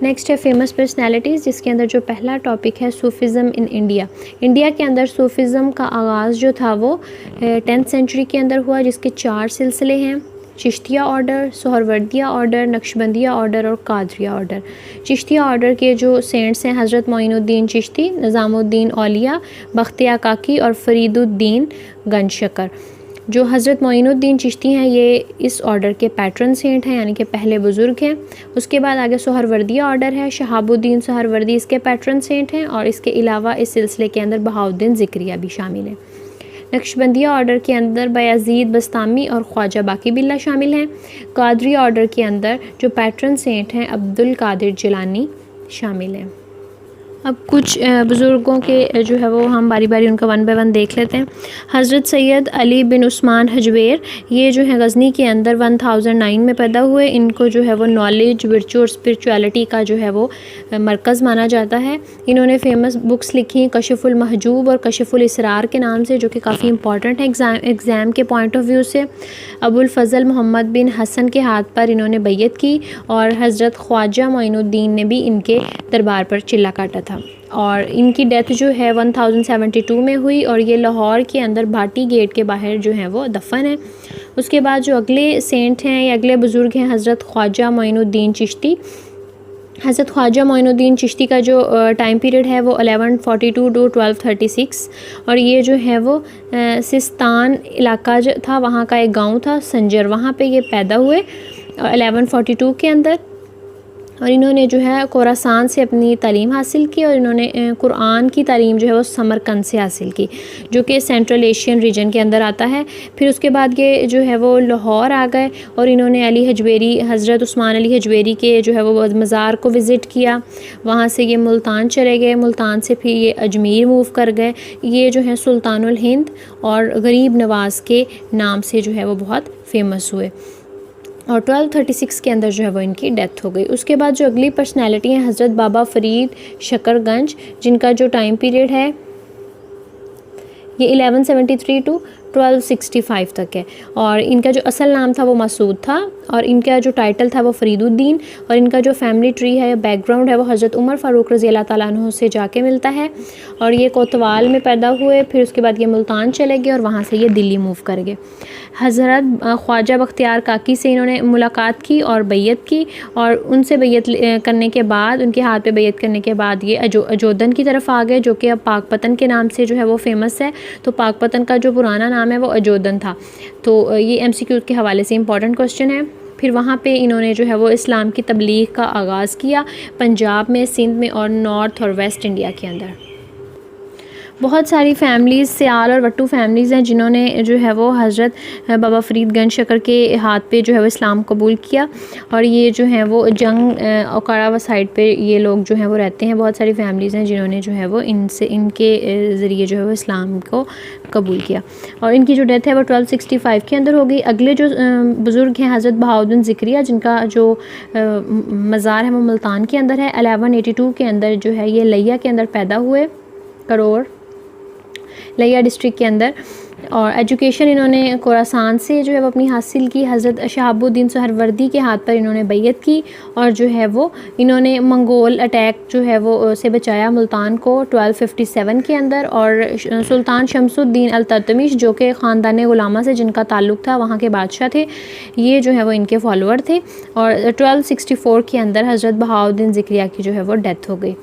Next है famous personalities, जिसके अंदर जो पहला टॉपिक है सूफिज़म इन इंडिया। इंडिया के अंदर सूफिज़म का आगाज़ जो था वो 10th सेंचुरी के अंदर हुआ, जिसके 4 सिलसिले हैं: Chishtiya order, Suhrawardiya order, Naqshbandiya order और कादरिया ऑर्डर। चिश्तिया ऑर्डर के जो सेंट्स हैं हज़रत मोइनुद्दीन चिश्ती, निज़ामुद्दीन औलिया, बख्तियार काकी और फरीदुद्दीन गंजशकर। जो हज़रत मोइनुद्दीन चिश्ती हैं ये इस ऑर्डर के पैट्रन सेंट हैं, यानी कि पहले बुज़ुर्ग हैं। उसके बाद आगे सोहरवर्दिया ऑर्डर है, शहाबुद्दीन सोहरवर्दी इसके पैट्रन सेंट हैं, और इसके अलावा इस सिलसिले के अंदर बहाउद्दीन ज़िक्रिया भी शामिल हैं। नक्शबंदिया ऑर्डर के अंदर बायज़ीद बस्तामी और ख्वाजा बाकी बिल्ला शामिल हैं। कादरिया ऑर्डर के अंदर जो पैट्रन सेंट हैं अब्दुल कादिर जिलानी शामिल हैं। अब कुछ बुज़ुर्गों के जो है वो हम बारी बारी उनका 1 बाय 1 देख लेते हैं। हज़रत सैयद अली बिन उस्मान हजवेर, ये जो है गज़नी के अंदर 1009 में पैदा हुए। इनको जो है वो नॉलेज, वर्चू और स्पिरिचुअलिटी का जो है वो मरकज़ माना जाता है। इन्होंने फेमस बुक्स लिखी कशिफ़ुल महजूब और कशिफ़ुल इसरार के नाम से, जो कि काफ़ी इंपॉर्टेंट है एग्ज़ाम के पॉइंट ऑफ व्यू से। अबुल फ़ज़ल मोहम्मद बिन हसन के हाथ पर इन्होंने बैयत की, और हज़रत ख्वाजा मोइनुद्दीन ने भी इनके दरबार पर चिल्ला काटा था। और इनकी डेथ जो है 1072 में हुई, और ये लाहौर के अंदर भाटी गेट के बाहर जो है वो दफन है। उसके बाद जो अगले सेंट हैं या अगले बुज़ुर्ग हैं हज़रत ख्वाजा मोइनुद्दीन चिश्ती। हज़रत ख्वाजा मोइनुद्दीन चिश्ती का जो टाइम पीरियड है वो 1142 टू 1236, और ये जो है वो सिस्तान इलाका जो था वहाँ का एक गांव था संजर, वहाँ पे ये पैदा हुए 1142 के अंदर। और इन्होंने जो है खुरासान से अपनी तालीम हासिल की, और इन्होंने कुरान की तालीम जो है वो समरकंद से हासिल की, जो कि सेंट्रल एशियन रीजन के अंदर आता है। फिर उसके बाद ये जो है वो लाहौर आ गए, और इन्होंने अली हजवेरी, हज़रत उस्मान अली हजवेरी के जो है वो मज़ार को विज़िट किया। वहाँ से ये मुल्तान चले गए, मुल्तान से फिर ये अजमेर मूव कर गए। ये जो है सुल्तानुल हिंद और गरीब नवाज़ के नाम से जो है वो बहुत फेमस हुए, और 1236 के अंदर जो है वो इनकी डेथ हो गई। उसके बाद जो अगली पर्सनैलिटी हैं हज़रत बाबा फ़रीद शकरगंज, जिनका जो टाइम पीरियड है ये 1173 टू 1265 तक है, और इनका जो असल नाम था वो मसूद था, और इनका जो टाइटल था वो फरीदुद्दीन, और इनका जो फैमिली ट्री है, बैकग्राउंड है, वो हज़रत उमर फ़ारूक रज़ी अल्लाह ताला अन्हु से जाके मिलता है। और ये कोतवाल में पैदा हुए, फिर उसके बाद ये मुल्तान चले गए, और वहाँ से ये दिल्ली मूव कर गए। हज़रत ख्वाजा बख्तियार काकी से इन्होंने मुलाकात की और बैयत की, और उनसे बैयत करने के बाद, उनके हाथ पे बैयत करने के बाद ये अजोदन की तरफ आ गए, जो कि अब पाकपतन के नाम से जो है वो फेमस है। तो पाकपतन का जो पुराना नाम है वो अजोदन था। तो ये MCQ के हवाले से इंपॉर्टेंट क्वेश्चन है। फिर वहाँ पे इन्होंने जो है वो इस्लाम की तबलीग का आगाज़ किया पंजाब में, सिंध में और नॉर्थ और वेस्ट इंडिया के अंदर। बहुत सारी फैमिलीज़, सियाल और वट्टू फैमिलीज़ हैं जिन्होंने जो है वो हज़रत बाबा फ़रीद गंज शकर के हाथ पे जो है वो इस्लाम कबूल किया, और ये जो है वो जंग औकाड़ा साइड पे ये लोग जो हैं वो रहते हैं। बहुत सारी फैमिलीज़ हैं जिन्होंने जो है वो इनके ज़रिए जो है वो इस्लाम को कबूल किया, और इनकी जो डेथ है वो 1265 के अंदर हो गई। अगले जो बुज़ुर्ग हैं हज़रत बहाउद्दीन ज़िक्रिया, जिनका जो मज़ार है वो मुल्तान के अंदर है। 1182 के अंदर जो है ये लिया के अंदर पैदा हुए, करोड़ लिया डिस्ट्रिक्ट के अंदर। और एजुकेशन इन्होंने खुरासान से जो है वो अपनी हासिल की। हज़रत शहाबुद्दीन सोहरवर्दी के हाथ पर इन्होंने बैयत की, और जो है वो इन्होंने मंगोल अटैक जो है वो से बचाया मुल्तान को 1257 के अंदर। और सुल्तान शमसुद्दीन अल-ततमिश, जो कि ख़ानदान गुलामा से जिनका ताल्लुक़ था, वहाँ के बादशाह थे, ये जो है वो इनके फॉलोअर थे। और 1264 के अंदर हज़रत बहाउद्दीन ज़िक्रिया की जो है वो डेथ हो गई।